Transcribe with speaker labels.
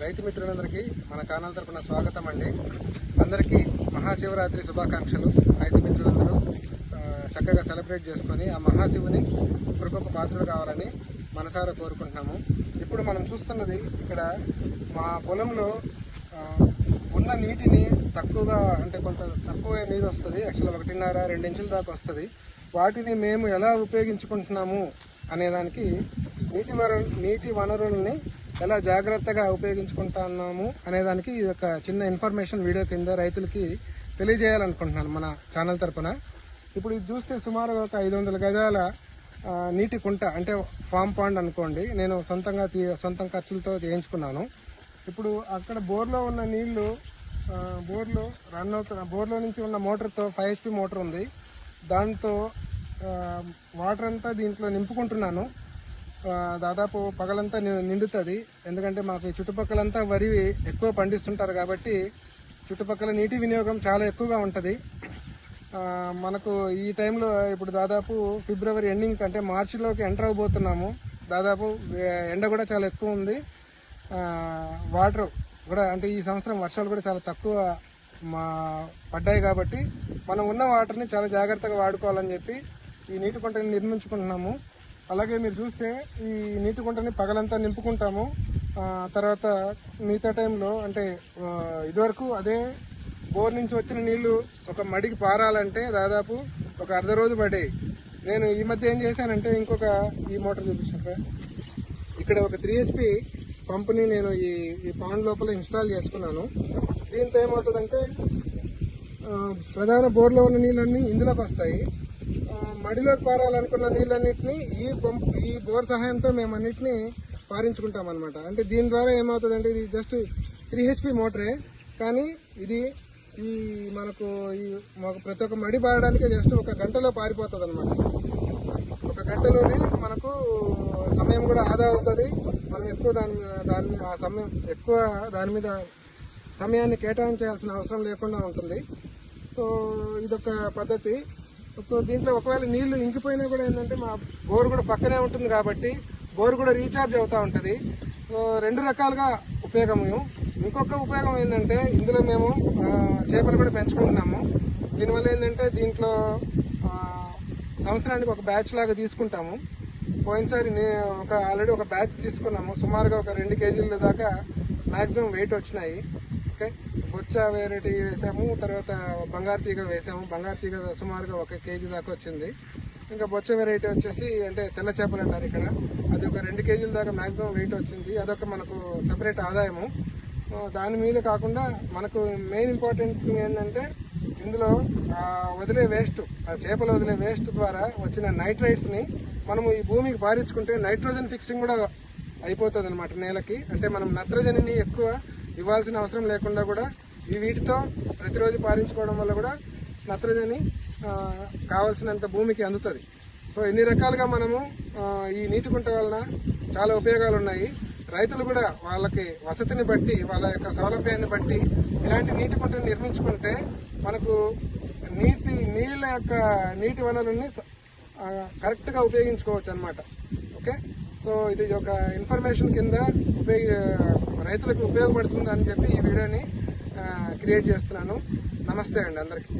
Speaker 1: రైతు మిత్రులందరికీ మన ఛానల్ తరపున స్వాగతం అండి. అందరికీ మహాశివరాత్రి శుభాకాంక్షలు. రైతు మిత్రులందరూ చక్కగా సెలబ్రేట్ చేసుకొని ఆ మహాశివుని కృపకు పాత్రలు కావాలని మనసారా కోరుకుంటున్నాము. ఇప్పుడు మనం చూస్తున్నది ఇక్కడ మా పొలంలో ఉన్న నీటిని తక్కువగా అంటే కొంత తక్కువ నీరు వస్తుంది. యాక్చువల్గా 1.5-2 ఇంచుల దాకా వస్తుంది. వాటిని మేము ఎలా ఉపయోగించుకుంటున్నాము అనేదానికి నీటి వనరుల్ని ఎలా జాగ్రత్తగా ఉపయోగించుకుంటున్నాము అనేదానికి ఇది ఒక చిన్న ఇన్ఫర్మేషన్ వీడియో కింద రైతులకి తెలియజేయాలనుకుంటున్నాను మన ఛానల్ తరపున. ఇప్పుడు ఇది చూస్తే సుమారుగా ఒక 500 గజాల నీటి కుంట అంటే ఫామ్ పాండ్ అనుకోండి. నేను సొంతం ఖర్చులతో చేయించుకున్నాను. ఇప్పుడు అక్కడ బోర్లో ఉన్న నీళ్లు బోర్లో రన్ అవుతున్న బోర్లో నుంచి ఉన్న మోటార్తో 5 HP మోటార్ ఉంది. దాంతో వాటర్ అంతా దీంట్లో నింపుకుంటున్నాను. దాదాపు పగలంతా నిండుతుంది. ఎందుకంటే మాకు చుట్టుపక్కలంతా వరి ఎక్కువ పండిస్తుంటారు కాబట్టి చుట్టుపక్కల నీటి వినియోగం చాలా ఎక్కువగా ఉంటుంది. మనకు ఈ టైంలో ఇప్పుడు దాదాపు ఫిబ్రవరి ఎండింగ్ అంటే మార్చిలోకి ఎంటర్ అవబోతున్నాము. దాదాపు ఎండ కూడా చాలా ఎక్కువ ఉంది. వాటర్ కూడా అంటే ఈ సంవత్సరం వర్షాలు కూడా చాలా తక్కువ పడ్డాయి కాబట్టి మనం ఉన్న వాటర్ని చాలా జాగ్రత్తగా వాడుకోవాలని చెప్పి ఈ నీటి కుంటని నిర్మించుకుంటున్నాము. అలాగే మీరు చూస్తే ఈ నీటి కుంటని పగలంతా నింపుకుంటాము. తర్వాత మిగతా టైంలో అంటే ఇదివరకు అదే బోర్ నుంచి వచ్చిన నీళ్లు ఒక మడికి పారాలంటే దాదాపు ఒక అర్ధ రోజు పడేవి. నేను ఈ మధ్య ఏం చేశానంటే ఇంకొక ఈ మోటార్ చూపించాను. ఇక్కడ ఒక 3 HP పంపుని నేను ఈ పాండ్ లోపల ఇన్స్టాల్ చేసుకున్నాను. దీంతో ఏమవుతుందంటే ప్రధాన బోర్లో ఉన్న నీళ్ళన్నీ ఇందులోకి వస్తాయి. మడిలోకి పారాలనుకున్న నీళ్ళన్నింటినీ ఈ బోర్ సహాయంతో మేము అన్నింటినీ పారించుకుంటాం అనమాట. అంటే దీని ద్వారా ఏమవుతుందంటే ఇది జస్ట్ 3 HP మోటరే, కానీ ఇది మనకు ప్రతి ఒక్క మడి పారడానికి జస్ట్ 1 గంటలో పారిపోతుంది అనమాట. 1 గంటలోనే మనకు సమయం కూడా ఆదా అవుతుంది. మనం ఎక్కువ దాని మీద సమయాన్ని కేటాయించాల్సిన అవసరం లేకుండా ఉంటుంది. సో ఇదొక పద్ధతి. సో దీంట్లో ఒకవేళ నీళ్లు ఇంకిపోయినా కూడా ఏంటంటే మా బోర్ కూడా పక్కనే ఉంటుంది కాబట్టి బోర్ కూడా రీఛార్జ్ అవుతూ ఉంటుంది. సో 2 రకాలుగా ఉపయోగము. ఇంకొక ఉపయోగం ఏంటంటే ఇందులో మేము చేపలు కూడా పెంచుకుంటున్నాము. దీనివల్ల ఏంటంటే దీంట్లో సంవత్సరానికి ఒక బ్యాచ్ లాగా తీసుకుంటాము. పోయినసారి ఆల్రెడీ ఒక బ్యాచ్ తీసుకున్నాము. సుమారుగా ఒక 2 కేజీల దాకా మ్యాక్సిమం వెయిట్ వచ్చినాయి. ఓకే, బొచ్చ వెరైటీ వేసాము, తర్వాత బంగారు తీగ వేసాము. బంగారు తీగ సుమారుగా 1 కేజీ దాకా వచ్చింది. ఇంకా బొచ్చ వెరైటీ వచ్చేసి అంటే తెల్ల చేపలు అంటారు ఇక్కడ, అది ఒక 2 కేజీల దాకా మ్యాక్సిమం వెయిట్ వచ్చింది. అదొక మనకు సపరేట్ ఆదాయము. దాని మీద కాకుండా మనకు మెయిన్ ఇంపార్టెంట్ ఏంటంటే ఇందులో వదిలే వేస్ట్, చేపలు వదిలే వేస్ట్ ద్వారా వచ్చిన నైట్రైట్స్ని మనము ఈ భూమికి పారించుకుంటే నైట్రోజన్ ఫిక్సింగ్ కూడా అయిపోతుంది అనమాట నేలకి. అంటే మనం నత్రజనిని ఎక్కువ ఇవ్వాల్సిన అవసరం లేకుండా కూడా వీటితో ప్రతిరోజు పారించుకోవడం వల్ల కూడా నత్రజని కావాల్సినంత భూమికి అందుతుంది. సో ఇన్ని రకాలుగా మనము ఈ నీటి కుంట వలన చాలా ఉపయోగాలు ఉన్నాయి. రైతులు కూడా వాళ్ళకి వసతిని బట్టి వాళ్ళ యొక్క సౌలభ్యాన్ని బట్టి ఇలాంటి నీటి కుంటను నిర్మించుకుంటే మనకు నీటి వనరుల్ని కరెక్ట్గా ఉపయోగించుకోవచ్చు అనమాట. ఓకే, సో ఇది ఒక ఇన్ఫర్మేషన్ కింద రైతులకు ఉపయోగపడుతుంది అని చెప్పి ఈ వీడియోని క్రియేట్ చేస్తున్నాను. నమస్తే అండి అందరికీ.